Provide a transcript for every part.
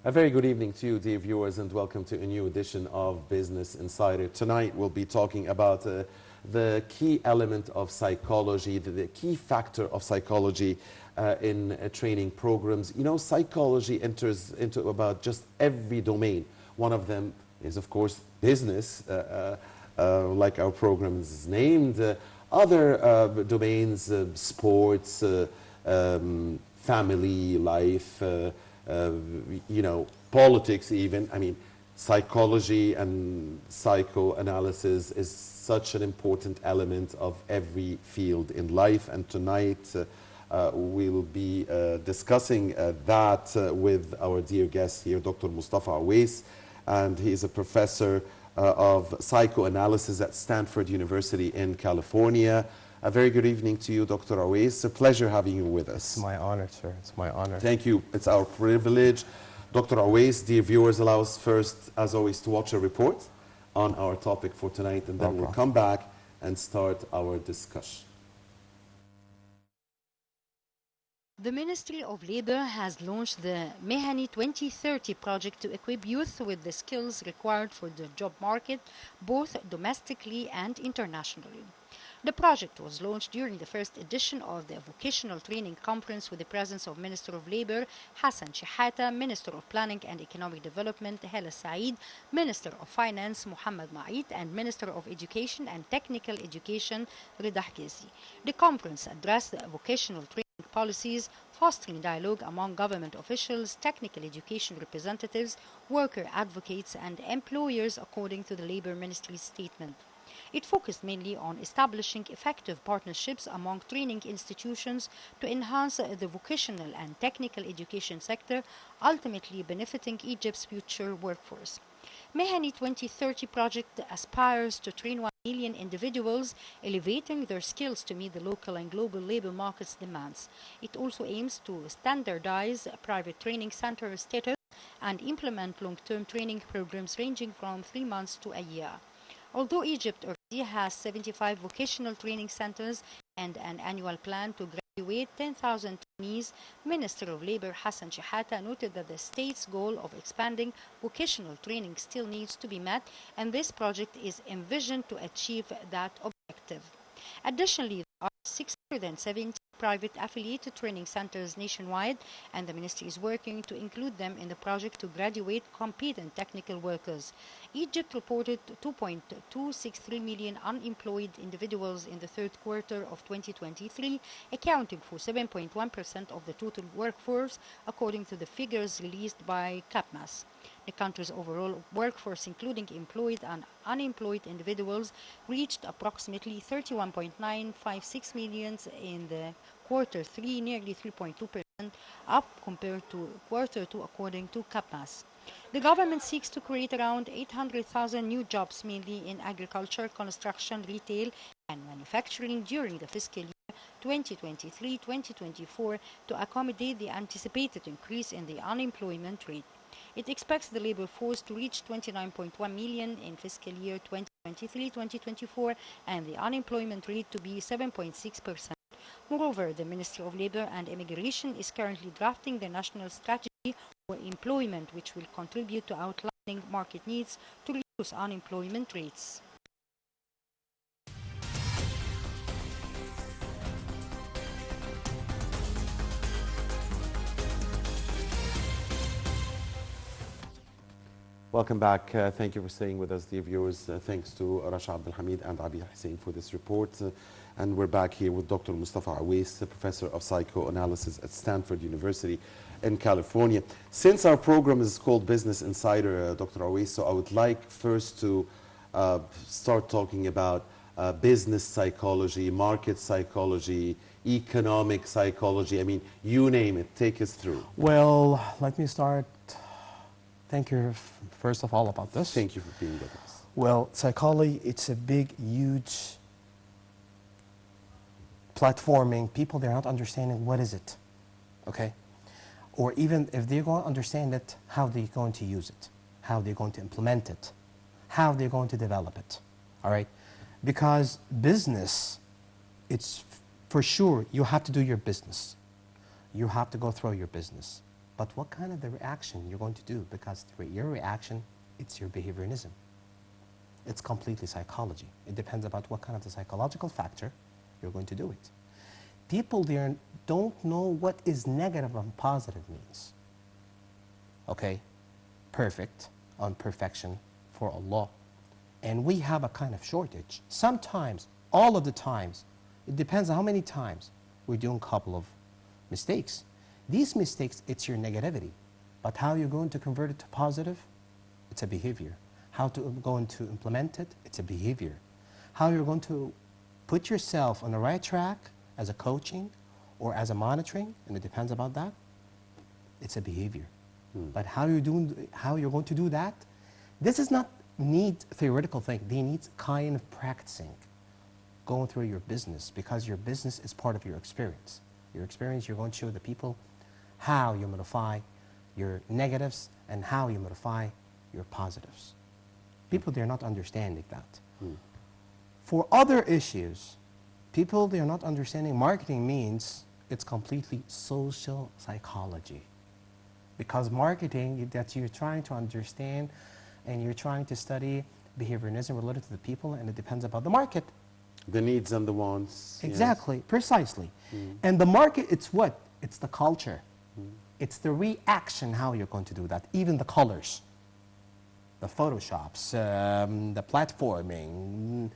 A very good evening to you, dear viewers, and welcome to a new edition of Business Insider. Tonight, we'll be talking about the key element of psychology, the key factor of psychology in training programs. You know, psychology enters into about just every domain. One of them is, of course, business, like our program is named. Other domains, sports, family life, you know, politics even. I mean, psychology and psychoanalysis is such an important element of every field in life. And tonight we'll be discussing that with our dear guest here, Dr. Mostafa Ewees. And he is a professor of psychoanalysis at Stanford University in California. A very good evening to you, Dr. Ewees. It's a pleasure having you with us. It's my honor, sir. It's my honor. Thank you. It's our privilege. Dr. Ewees, dear viewers, allow us first, as always, to watch a report on our topic for tonight, and then we'll come back and start our discussion. The Ministry of Labor has launched the Mehani 2030 project to equip youth with the skills required for the job market, both domestically and internationally. The project was launched during the first edition of the Vocational Training Conference with the presence of Minister of Labor Hassan Shihata, Minister of Planning and Economic Development Hala Saeed, Minister of Finance Muhammad Ma'id, and Minister of Education and Technical Education Rida Hgezi. The conference addressed the vocational training policies, fostering dialogue among government officials, technical education representatives, worker advocates, and employers, according to the Labor Ministry's statement. It focused mainly on establishing effective partnerships among training institutions to enhance the vocational and technical education sector, ultimately benefiting Egypt's future workforce. Mehani 2030 project aspires to train 1 million individuals, elevating their skills to meet the local and global labor market's demands. It also aims to standardize private training center status and implement long-term training programs ranging from 3 months to a year. Although Egypt already has 75 vocational training centers and an annual plan to graduate 10,000 trainees, Minister of Labor Hassan Shihata noted that the state's goal of expanding vocational training still needs to be met, and this project is envisioned to achieve that objective. Additionally, there are 670 private affiliated training centers nationwide, and the ministry is working to include them in the project to graduate competent technical workers. Egypt reported 2.263 million unemployed individuals in the third quarter of 2023, accounting for 7.1% of the total workforce, according to the figures released by CAPMAS. The country's overall workforce, including employed and unemployed individuals, reached approximately 31.956 million in the quarter 3, nearly 3.2% up compared to quarter 2, according to CAPMAS. The government seeks to create around 800,000 new jobs, mainly in agriculture, construction, retail, and manufacturing during the fiscal year 2023-2024 to accommodate the anticipated increase in the unemployment rate. It expects the labor force to reach 29.1 million in fiscal year 2023-2024 and the unemployment rate to be 7.6%. Moreover, the Ministry of Labor and Immigration is currently drafting the national strategy for employment, which will contribute to outlining market needs to reduce unemployment rates. Welcome back. Thank you for staying with us, dear viewers. Thanks to Rasha Abdelhamid and Abi Hussein for this report. And we're back here with Dr. Mostafa Ewees, the professor of psychoanalysis at Stanford University in California. Since our program is called Business Insider, Dr. Ewees, so I would like first to start talking about business psychology, market psychology, economic psychology. I mean, you name it. Take us through. Well, let me start. Thank you, first of all, about this. Thank you for being with us. Well, psychology, it's a big, huge platforming. People, they're not understanding what is it, okay? Or even if they're going to understand it, how they're going to use it, how they're going to implement it, how they're going to develop it, all right? Because business, it's for sure, you have to do your business. You have to go through your business. But what kind of the reaction you're going to do? Because your reaction, it's your behaviorism. It's completely psychology. It depends about what kind of the psychological factor you're going to do it. People there don't know what is negative and positive means. Okay? Perfect on perfection for Allah. And we have a kind of shortage. Sometimes, all of the times, it depends on how many times we're doing a couple of mistakes. These mistakes, it's your negativity. But how you're going to convert it to positive, it's a behavior. How to going to implement it, it's a behavior. How you're going to put yourself on the right track as a coaching or as a monitoring, and it depends about that, it's a behavior. But how you're going to do that, this is not need theoretical thing. They need kind of practicing, going through your business, because your business is part of your experience. Your experience, you're going to show the people how you modify your negatives and how you modify your positives. People, they're not understanding that. For other issues, people, they're not understanding marketing means it's completely social psychology. Because marketing, that you're trying to understand and you're trying to study behaviorism related to the people, and it depends about the market. The needs and the wants. Exactly, precisely. And the market, it's what? It's the culture. It's the reaction, how you're going to do that. Even the colors, the photoshops, the platforming,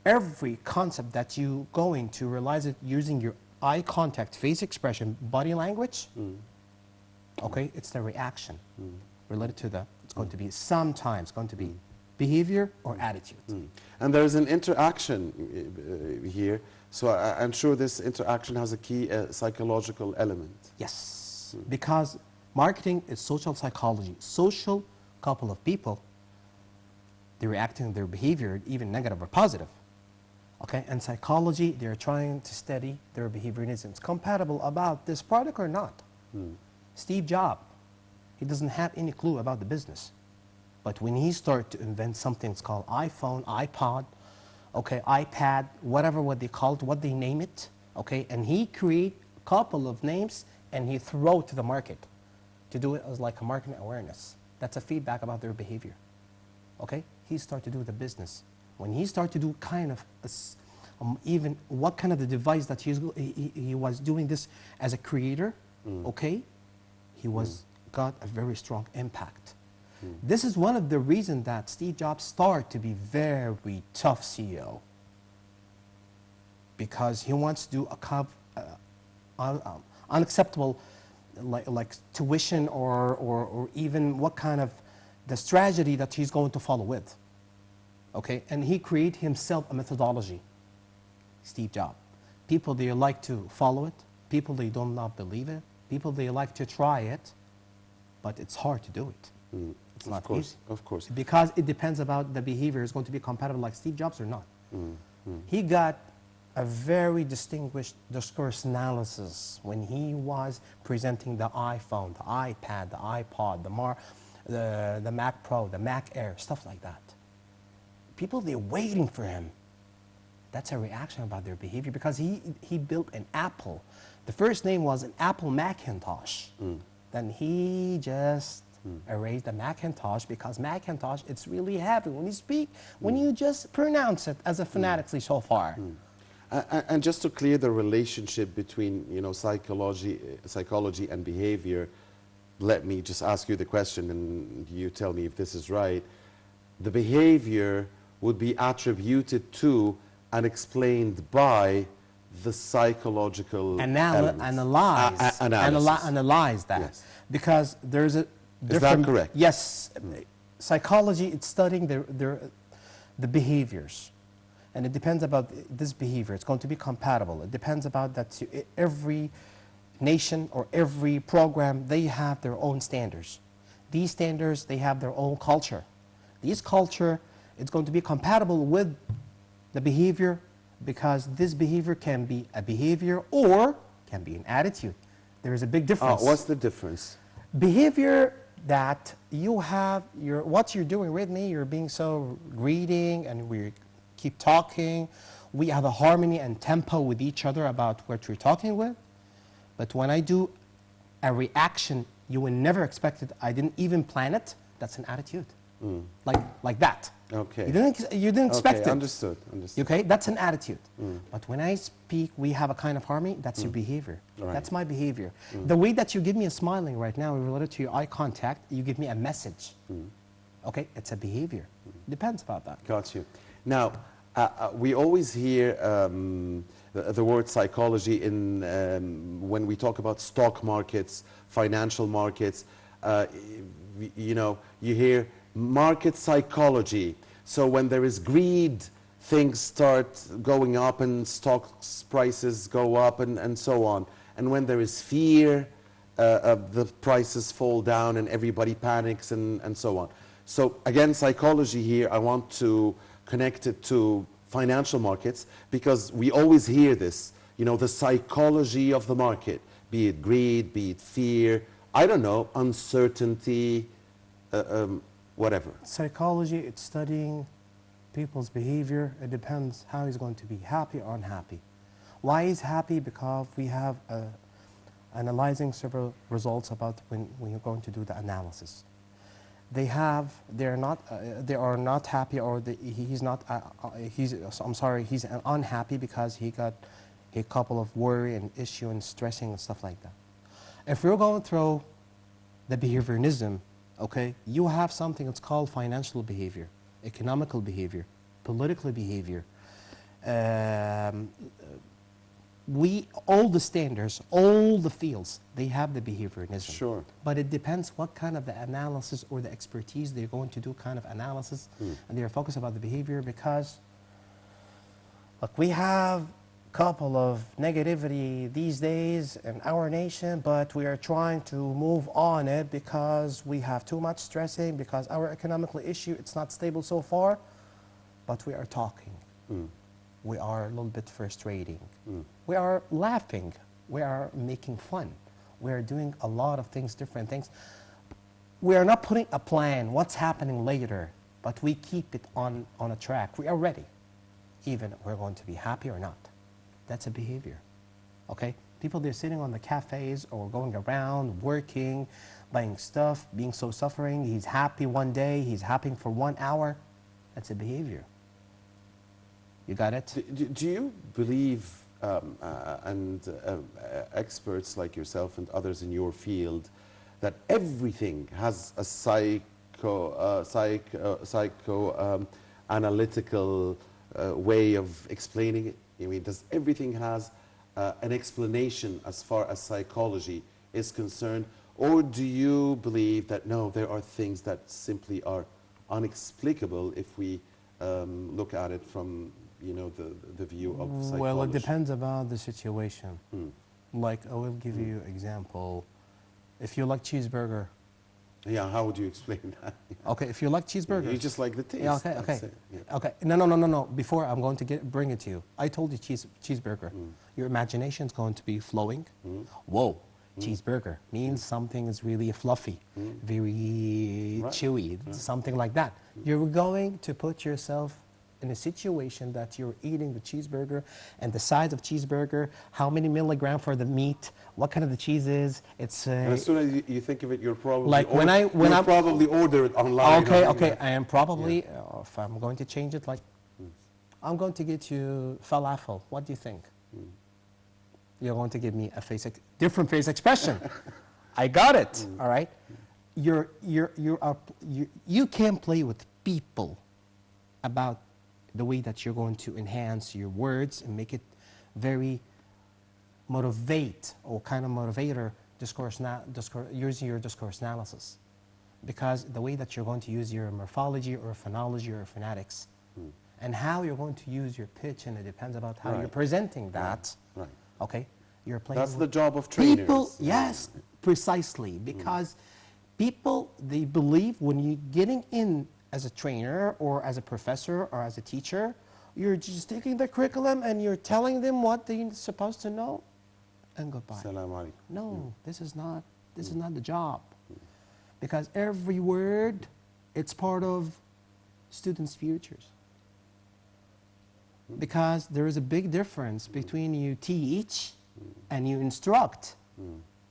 every concept that you're going to realize it using your eye contact, face expression, body language, okay, it's the reaction related to the, it's going to be sometimes going to be behavior or attitude. And there's an interaction here, so I'm sure this interaction has a key psychological element. Yes, because marketing is social psychology. Social couple of people, they're reacting their behavior, even negative or positive. Okay, and psychology, they're trying to study their behaviorism. It's compatible about this product or not. Steve Jobs, he doesn't have any clue about the business. But when he started to invent something that's called iPhone, iPod, okay, iPad, whatever what they call it, what they name it, okay, and he create a couple of names and he throw it to the market to do it as like a marketing awareness. That's a feedback about their behavior. Okay, he started to do the business. When he started to do kind of even what kind of the device that he was doing this as a creator, okay, he got a very strong impact. This is one of the reasons that Steve Jobs started to be very tough CEO, because he wants to do a unacceptable like tuition or even what kind of the strategy that he's going to follow with. Okay, and he created himself a methodology, Steve Jobs. People, they like to follow it. People, they do not believe it. People, they like to try it, but it's hard to do it. It's not easy. Of course. Because it depends about the behavior is going to be compatible like Steve Jobs or not. He got a very distinguished discourse analysis when he was presenting the iPhone, the iPad, the iPod, the Mac Pro, the Mac Air, stuff like that. People, they're waiting for him. That's a reaction about their behavior, because he built an Apple. The first name was an Apple Macintosh. Then he just erased the Macintosh, because Macintosh, it's really heavy when you speak, when you just pronounce it as a phonetically so far. And just to clear the relationship between, you know, psychology and behavior, let me just ask you the question and you tell me if this is right. The behavior would be attributed to and explained by the psychological analyze that. Yes. Because there's a different... Is that correct? Yes. Psychology, it's studying the behaviors. And it depends about this behavior. It's going to be compatible. It depends about that every nation or every program, they have their own standards. These standards, they have their own culture. This culture, it's going to be compatible with the behavior, because this behavior can be a behavior or can be an attitude. There is a big difference. What's the difference? Behavior that you have, what you're doing with me, you're being so greeting and we keep talking. We have a harmony and tempo with each other about what you're talking with. But when I do a reaction You will never expect it. I didn't even plan it. That's an attitude. Like that. Okay. You didn't expect Okay, it. understood. Okay, that's an attitude. But when I speak, we have a kind of harmony, that's your behavior. Right. That's my behavior. The way that you give me a smiling right now related to your eye contact, you give me a message. Okay, it's a behavior. Depends about that. Got you. Now, we always hear the word psychology in when we talk about stock markets, financial markets. You know, you hear market psychology. So when there is greed, things start going up and stocks prices go up and so on. And when there is fear, the prices fall down and everybody panics and so on. So again, psychology here, I want to connect it to financial markets because we always hear this, you know, the psychology of the market, be it greed, be it fear, I don't know, uncertainty, whatever. Psychology, it's studying people's behavior. It depends how he's going to be happy or unhappy. Why he's happy? Because we have analyzing several results about when you're going to do the analysis. They are not happy, or he's unhappy because he got a couple of worry and issue and stressing and stuff like that. If we're going through the behaviorism, okay, you have something that's called financial behavior, economical behavior, political behavior. All the standards, all the fields, they have the behaviorism. Sure. But it depends what kind of the analysis or the expertise they're going to do, kind of analysis, and they're focused about the behavior because, look, we have couple of negativity these days in our nation, but we are trying to move on it because we have too much stressing, because our economical issue, it's not stable so far, but we are talking. We are a little bit frustrating. We are laughing. We are making fun. We are doing a lot of things, different things. We are not putting a plan, what's happening later, but we keep it on a track. We are ready, even if we're going to be happy or not. That's a behavior, okay? People, they're sitting on the cafes or going around, working, buying stuff, being so suffering. He's happy one day, he's happy for 1 hour. That's a behavior. You got it? Do you believe, experts like yourself and others in your field, that everything has a psychoanalytical way of explaining it? I mean, does everything has an explanation as far as psychology is concerned? Or do you believe that, no, there are things that simply are unexplicable if we look at it from, you know, the view of psychology? Well, it depends about the situation. Like, I will give you an example. If you like cheeseburger. Yeah, how would you explain that? Okay, if you like cheeseburger. You just like the taste. Yeah, okay. Yeah. Okay, no. Before I'm going to bring it to you. I told you cheeseburger. Your imagination is going to be flowing. Whoa, cheeseburger means something is really fluffy, very chewy, something like that. You're going to put yourself in a situation that you're eating the cheeseburger, and the size of cheeseburger, how many milligrams for the meat, what kind of the cheese is. It's and as soon as you think of it, you're probably like when I probably order it online. Okay. I am probably if I'm going to change it, like I'm going to get you falafel. What do you think? You're going to give me a different face expression. I got it. All right. You can play with people about the way that you're going to enhance your words and make it very motivate or kind of motivator using your discourse analysis. Because the way that you're going to use your morphology or phonology or phonetics and how you're going to use your pitch, and it depends about how you're presenting that. Right. Okay? You're playing That's the job of trainers. People, yes, precisely. Because people, they believe when you're getting in as a trainer or as a professor or as a teacher, you're just taking the curriculum and you're telling them what they're supposed to know and goodbye. Salam alaikum. No, this is not the job. Because every word, it's part of students' futures. Because there is a big difference between you teach and you instruct.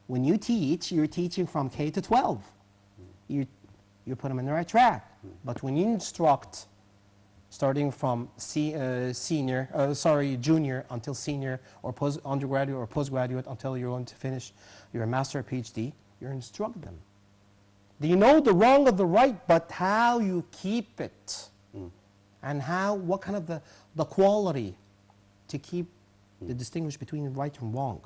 When you teach, you're teaching from K to 12. You put them in the right track. But when you instruct, starting from junior until senior, or undergraduate or postgraduate until you're going to finish your master or PhD, you instruct them. Do you know the wrong or the right, but how you keep it, and what kind of the quality to keep the distinguish between right and wrong,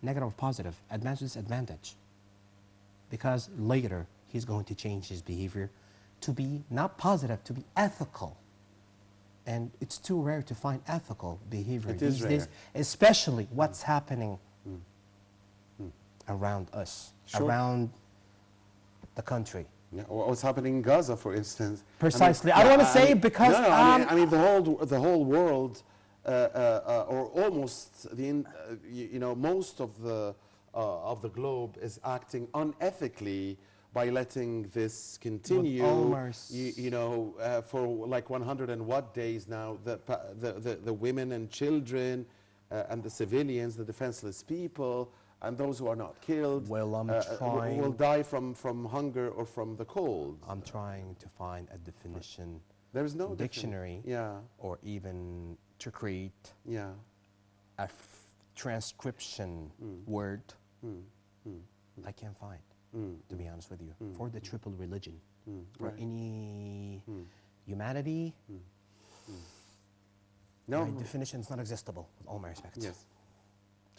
negative, positive, advantage, disadvantage. Because later he's going to change his behavior to be not positive, to be ethical. And it's too rare to find ethical behavior these days, especially what's happening around us, around the country. Yeah, what's happening in Gaza, for instance. Precisely. I don't want to say it because I mean the whole world, or almost most of the globe is acting unethically by letting this continue. For like 100 and what days now, the women and children and the civilians, the defenseless people, and those who are not killed will die from hunger or from the cold. I'm trying to find a definition. There is no dictionary, or even to create a transcription word. I can't find, to be honest with you, for the triple religion, for any humanity. No, my definition is not existable, with all my respect. Yes.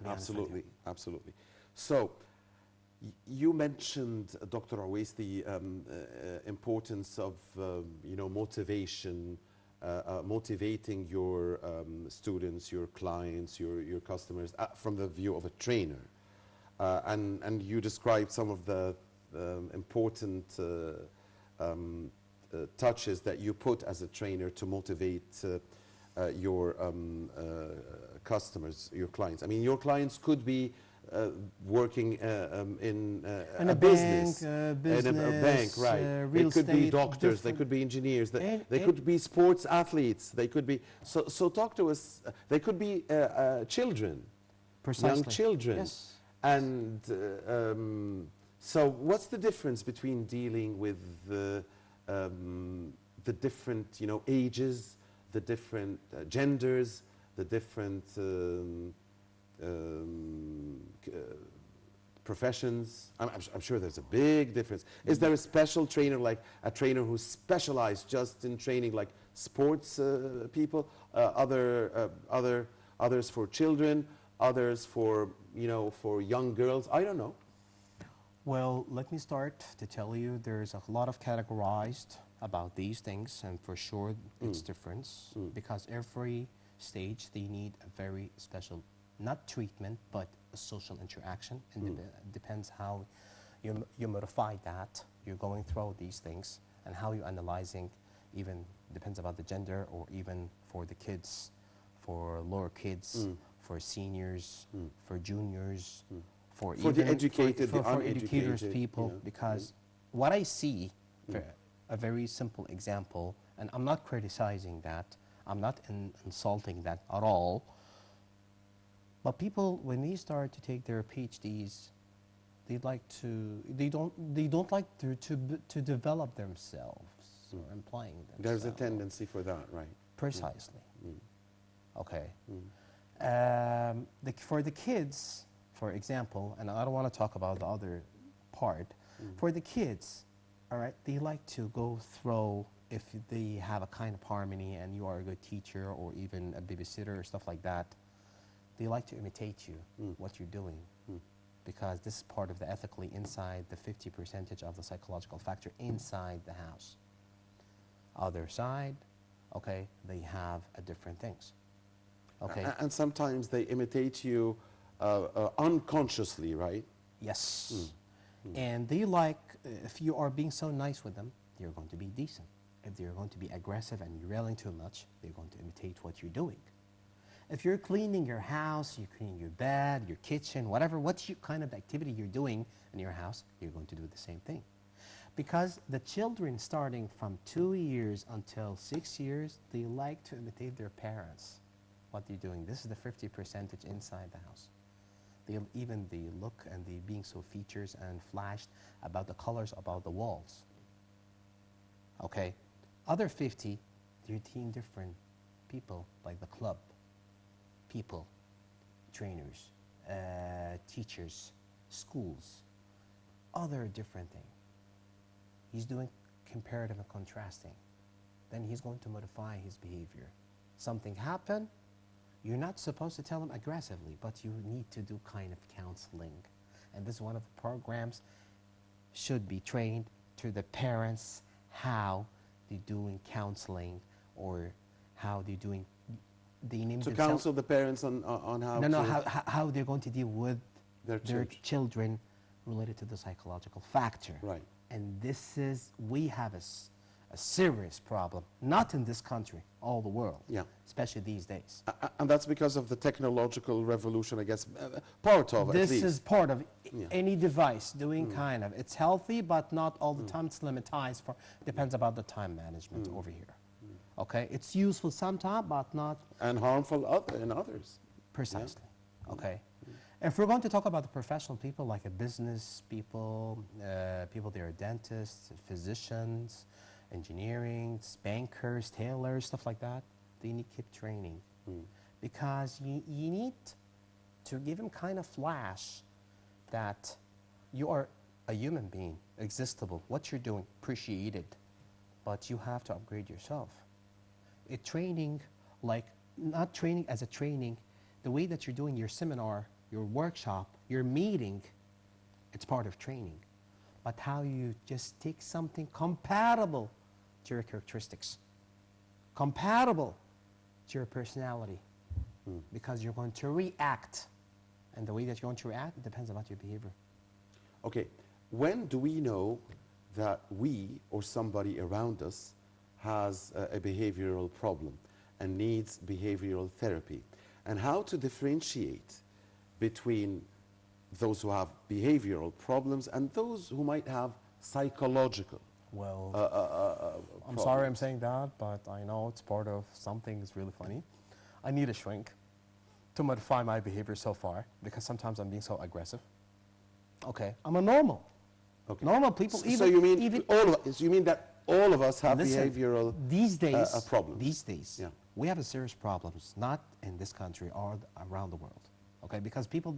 Absolutely, absolutely. So, you mentioned, Dr. Ewees, the importance of motivation, motivating your students, your clients, your customers from the view of a trainer, and you described some of the important touches that you put as a trainer to motivate your customers, your clients. I mean, your clients could be working in a business, in a bank, right? They could be doctors, they could be engineers, they could be sports athletes, they could be, so talk to us, they could be children, young children. Yes. And so what's the difference between dealing with the different, ages, the different genders, the different professions? I'm sure there's a big difference. Is there a special trainer, like a trainer who's specialized just in training like sports people, others for children, others for, for young girls? I don't know. Well, let me start to tell you there's a lot of categorized about these things, and for sure it's different because every stage they need a very special, not treatment, but a social interaction, and depends how you modify that. You're going through these things and how you're analyzing, even depends about the gender, or even for the kids, for lower kids, for seniors, for juniors, for the educated, for the uneducated educators, people, because what I see, for a very simple example, and I'm not criticizing that, I'm not insulting that at all, but people, when they start to take their PhDs, they don't like to develop themselves or implying themselves. There's a tendency for that, right? Precisely. Okay. For the kids, for example, and I don't want to talk about the other part, for the kids, all right, they like to go through, if they have a kind of harmony and you are a good teacher or even a babysitter or stuff like that, they like to imitate you, what you're doing, because this is part of the ethically inside the 50% of the psychological factor inside the house. Other side, okay, they have different things. Okay. And sometimes they imitate you unconsciously, right? Yes. And they like, if you are being so nice with them, they're going to be decent. If they're going to be aggressive and you're yelling too much, they're going to imitate what you're doing. If you're cleaning your house, you're cleaning your bed, your kitchen, whatever, what's your kind of activity you're doing in your house, you're going to do the same thing. Because the children starting from 2 years until 6 years, they like to imitate their parents, what they're doing. This is the 50% inside the house. Even the look and the being so features and flashed about the colors about the walls. Okay, other 50, they're teaching different people, like the club, people, trainers, teachers, schools, other different thing. He's doing comparative and contrasting. Then he's going to modify his behavior. Something happened, you're not supposed to tell him aggressively, but you need to do kind of counseling. And this is one of the programs should be trained to the parents how they're doing counseling or how they're doing, they name To themselves. counsel the parents on how No, no, to... how they're going to deal with Their their children. children related to the psychological factor. Right. And this is, we have a serious problem, not in this country, all the world, Yeah. especially these days. And that's because of the technological revolution, I guess, part of it, at This least. is part of Yeah. any device doing kind of, it's healthy, but not all the time. It's limitized for, depends about the time management over here. Okay, it's useful sometimes, but not And harmful in others. precisely. Okay. If we're going to talk about the professional people, like a business people, people that are dentists, physicians, engineering, bankers, tailors, stuff like that, they need to keep training. Because you need to give them kind of flash that you are a human being, existable. What you're doing, appreciated. But you have to upgrade yourself. A training, like not training as a training, the way that you're doing your seminar, your workshop, your meeting, it's part of training. But how you just take something compatible to your characteristics, compatible to your personality, because you're going to react. And the way that you're going to react depends about your behavior. Okay, when do we know that we or somebody around us has a behavioral problem and needs behavioral therapy? And how to differentiate between those who have behavioral problems and those who might have psychological Well, I'm problems? sorry I'm saying that, but I know it's part of something that's really funny. I need a shrink to modify my behavior so far because sometimes I'm being so aggressive. Okay, I'm a normal. Okay. Normal people, even So you mean even all of us, you mean that all of us have listen, behavioral these days problems? These days, Yeah. we have a serious problems, not in this country or around the world. Okay, because people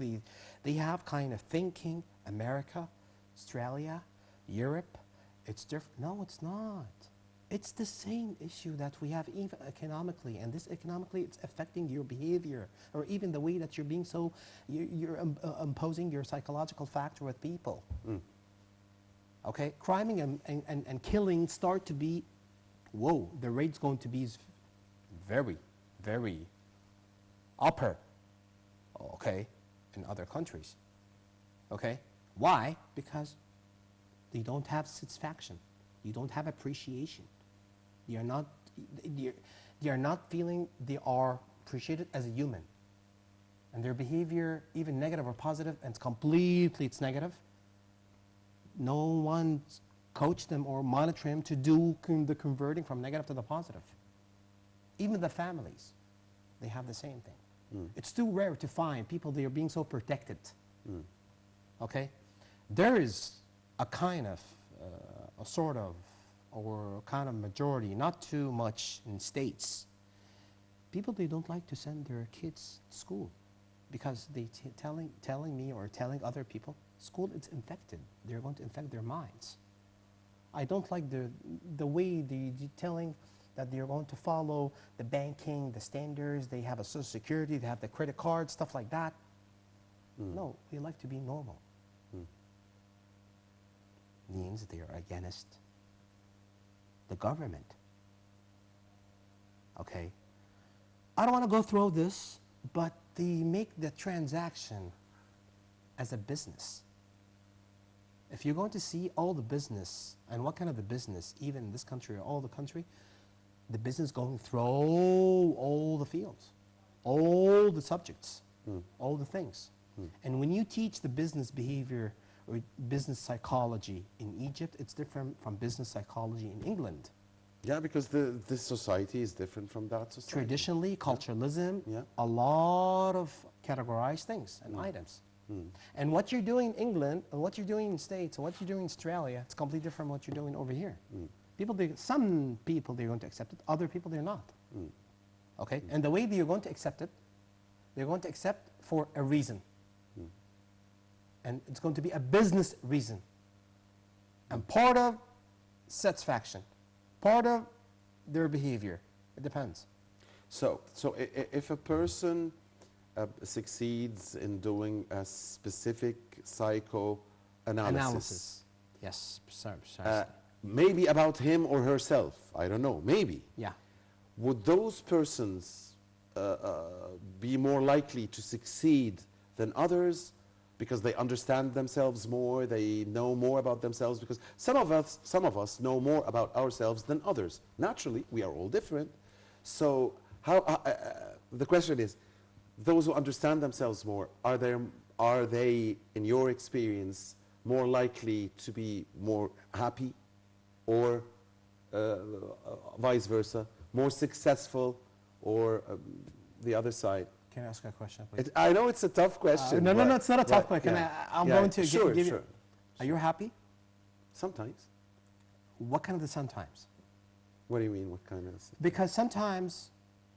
they have kind of thinking America, Australia, Europe, it's different. No, it's not. It's the same issue that we have even economically, and this economically it's affecting your behavior or even the way that you're being so you're imposing your psychological factor with people. Okay, criming and killing start to be, whoa, the rate's going to be very, very upper, okay, in other countries. Okay, why? Because they don't have satisfaction. You don't have appreciation. They are not feeling they are appreciated as a human. And their behavior, even negative or positive, and it's negative. No one coached them or monitored them to do the converting from negative to the positive. Even the families, they have the same thing. It's too rare to find people that are being so protected. Okay? There is a kind of, a sort of, or kind of majority, not too much in states. People, they don't like to send their kids to school because they telling me or telling other people, school is infected. They're going to infect their minds. I don't like the way they're telling that they're going to follow the banking, the standards, they have a social security, they have the credit card, stuff like that. No, we like to be normal. Means they are against the government. Okay? I don't want to go through this, but they make the transaction as a business. If you're going to see all the business, and what kind of a business, even in this country or all the country, the business going through all the fields, all the subjects, all the things. And when you teach the business behavior or business psychology in Egypt, it's different from business psychology in England. Yeah, because this society is different from that society. Traditionally, culturalism, Yeah. a lot of categorized things and items. And what you're doing in England, and what you're doing in the States, and what you're doing in Australia, it's completely different from what you're doing over here. Some people, they're going to accept it. Other people, they're not. Okay? And the way that you're going to accept it, they're going to accept for a reason. And it's going to be a business reason. And part of satisfaction, part of their behavior. It depends. So if a person succeeds in doing a specific psychoanalysis, Yes, precisely. maybe about him or herself, I don't know, maybe, Yeah. would those persons be more likely to succeed than others because they understand themselves more, they know more about themselves? Because some of us know more about ourselves than others. Naturally, we are all different. So the question is, those who understand themselves more, are they, in your experience, more likely to be more happy, or vice versa, more successful, or the other side? Can I ask a question, please? I know it's a tough question. No, it's not a tough question. yeah. I'm going to Sure, give sure. you. Are you happy? Sometimes. What kind of the sometimes? What do you mean, what kind of? Because sometimes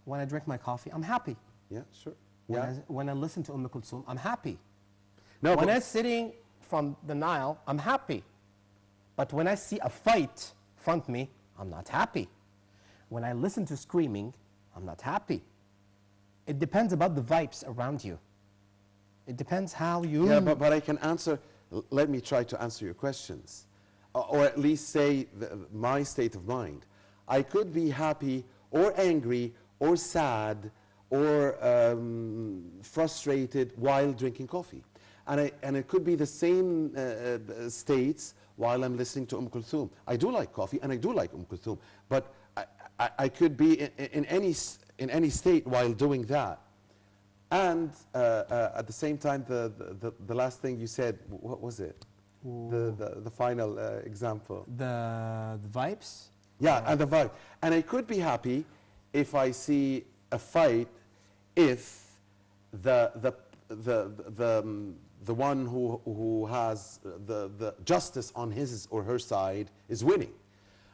when I drink my coffee, I'm happy. Yeah, sure. Yeah. When I listen to Kulthum, I'm happy. No, When but- I'm sitting from the Nile, I'm happy. But when I see a fight in front of me, I'm not happy. When I listen to screaming, I'm not happy. It depends about the vibes around you. It depends how you... Yeah, but I can answer, let me try to answer your questions. Or at least say my state of mind. I could be happy or angry or sad or frustrated while drinking coffee. And it could be the same states while I'm listening to Kulthum. I do like coffee and I do like Kulthum, but I could be in any state while doing that. And at the same time, the last thing you said, what was it? The final example. The vibes? Yeah, and the vibe. And I could be happy if I see a fight if the one who has the justice on his or her side is winning.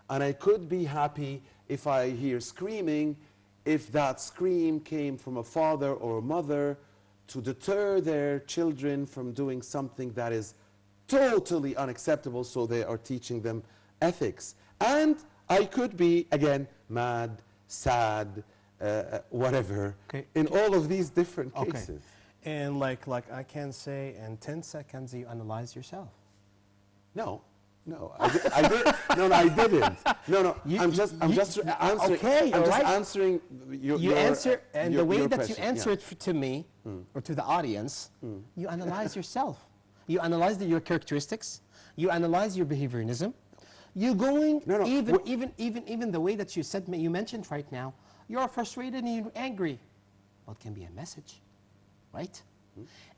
And I could be happy if I hear screaming, if that scream came from a father or a mother to deter their children from doing something that is totally unacceptable, so they are teaching them ethics. And I could be, again, mad, sad, whatever, in all of these different cases. And like I can say, in 10 seconds, you analyze yourself. No, I didn't. No, I'm just answering. Okay, I'm just right. answering your answer, and the way that you question, answer yeah. it to me or to the audience, you analyze yourself. You analyze your characteristics. You analyze your behaviorism. You're going even the way that you said, you mentioned right now. You're frustrated and you're angry. Well, it can be a message, right?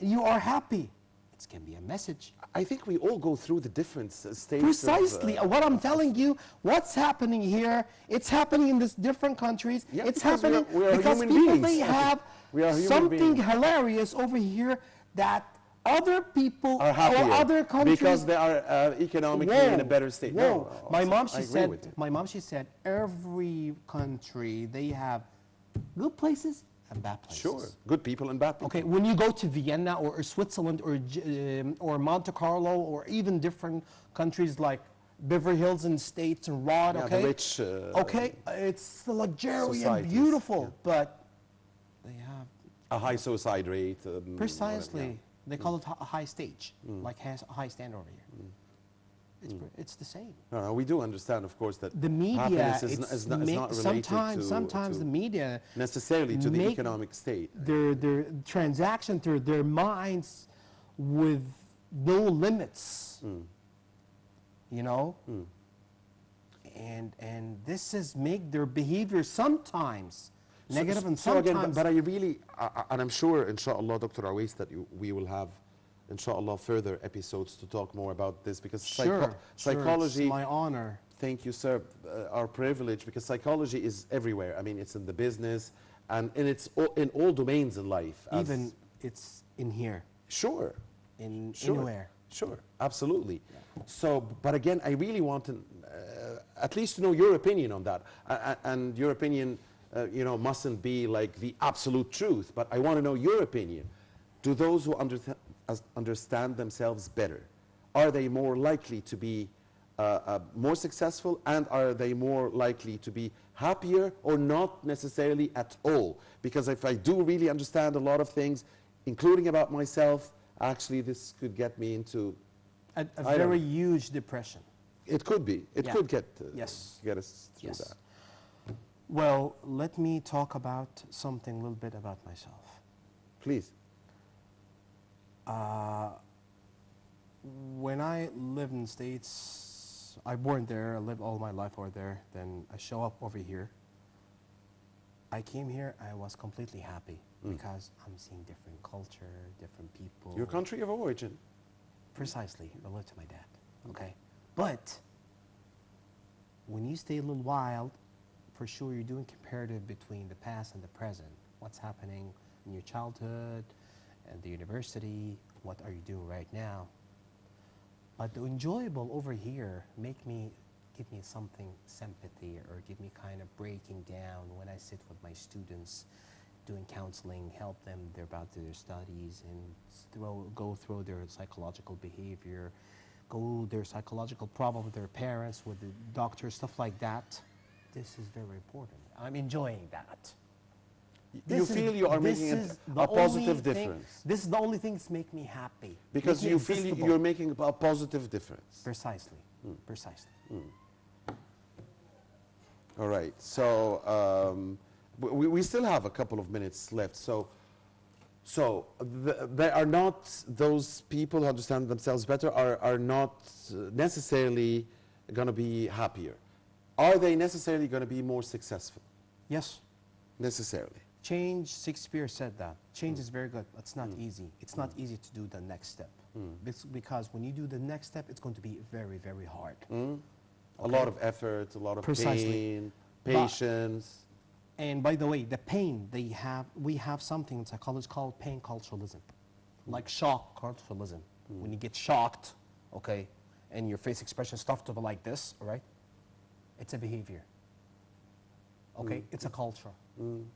And you are happy. It can be a message. I think we all go through the different stages. Precisely. What I'm telling you, what's happening here, it's happening in these different countries. Yeah, it's because happening we are because human people, beings. they have We are human something beings. hilarious over here that other people are happier or other countries... because they are economically in a better state. Whoa. No, My mom, I she agree with you. said, every country, they have good places and bad places. Sure, good people and bad people. Okay, when you go to Vienna or Switzerland or Monte Carlo or even different countries like Beverly Hills and States and Rod, Yeah, okay? the rich, okay, it's luxurious, societies, beautiful, yeah. but they have... A high suicide rate. Precisely. Whatever, They call it a high stage, like has a high standard over here. It's the same. No, we do understand, of course, that The media happiness is not related sometimes to the media necessarily to the make economic state. their transaction through their minds with no limits. You know? And this is make their behavior sometimes negative and So again, sometimes... but I really, and I'm sure, inshallah, Dr. Ewees, that we will have, inshallah, further episodes to talk more about this, because psychology... It's my honor. Thank you, sir. Our privilege, because psychology is everywhere. I mean, it's in the business, and it's in all domains in life. Even it's in here. Sure, in Sure. anywhere. Sure, absolutely. So, but again, I really want to at least to know your opinion on that. And your opinion, you know, mustn't be like the absolute truth, but I want to know your opinion. Do those who understand themselves better, are they more likely to be more successful, and are they more likely to be happier, or not necessarily at all? Because if I do really understand a lot of things, including about myself, actually this could get me into A I don't very know. huge depression. It could be. It Yeah. could get Yes. get us through Yes. that. Well, let me talk about something a little bit about myself. Please. When I lived in the States, I born there, I lived all my life over there, then I show up over here. I came here, I was completely happy because I'm seeing different culture, different people. Your country of origin. Precisely, related to my dad, okay? But when you stay a little while, for sure you're doing comparative between the past and the present. What's happening in your childhood and the university, what are you doing right now? But the enjoyable over here give me something sympathy, or give me kind of breaking down when I sit with my students doing counseling, help them about their studies, and go through their psychological behavior, go their psychological problem with their parents, with the doctor, stuff like that. This is very important. I'm enjoying that. You feel you are making a positive difference. This is the only thing that's make me happy. Because Make me you feel existable. you're making a positive difference. Precisely, precisely. All right. So we still have a couple of minutes left. So they are not, those people who understand themselves better are not necessarily going to be happier. Are they necessarily going to be more successful? Yes. Necessarily. Change, Shakespeare said that. Change is very good, but it's not easy. It's not easy to do the next step. Because when you do the next step, it's going to be very, very hard. A lot of effort, a lot of Precisely. pain, patience. And by the way, the pain we have something in psychology called pain culturalism, like shock culturalism. When you get shocked, okay, and your face expression stuff to be like this, all right, it's a behavior. Okay, it's a culture.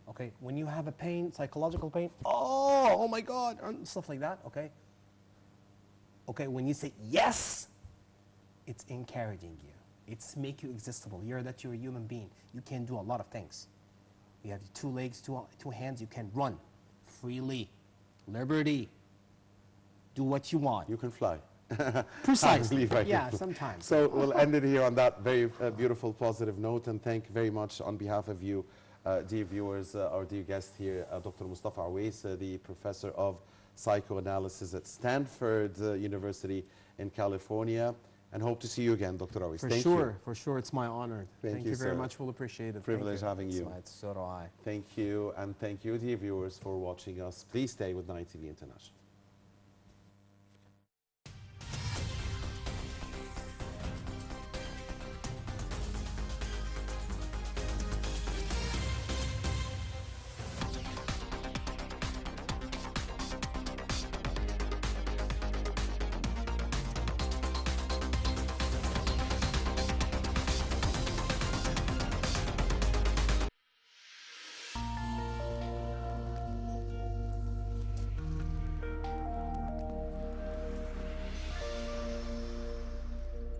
Okay, when you have a pain, psychological pain, oh my God, and stuff like that. Okay. Okay, when you say yes, it's encouraging you. It's make you existable. You're a human being. You can do a lot of things. You have 2 legs, 2 hands. You can run freely, liberty. Do what you want. You can fly. Precisely. I believe I Yeah, can. sometimes. So we'll end it here on that very beautiful, positive note, and thank you very much on behalf of you, dear viewers, our dear guest here, Dr. Mostafa Ewees, the professor of psychoanalysis at Stanford University in California, and hope to see you again, Dr. Ewees. Thank you. For sure, it's my honor. Thank you, you very sir. much. We'll appreciate it. Privilege Thank having you. So do I. Thank you, and thank you, dear viewers, for watching us. Please stay with 9 TV International.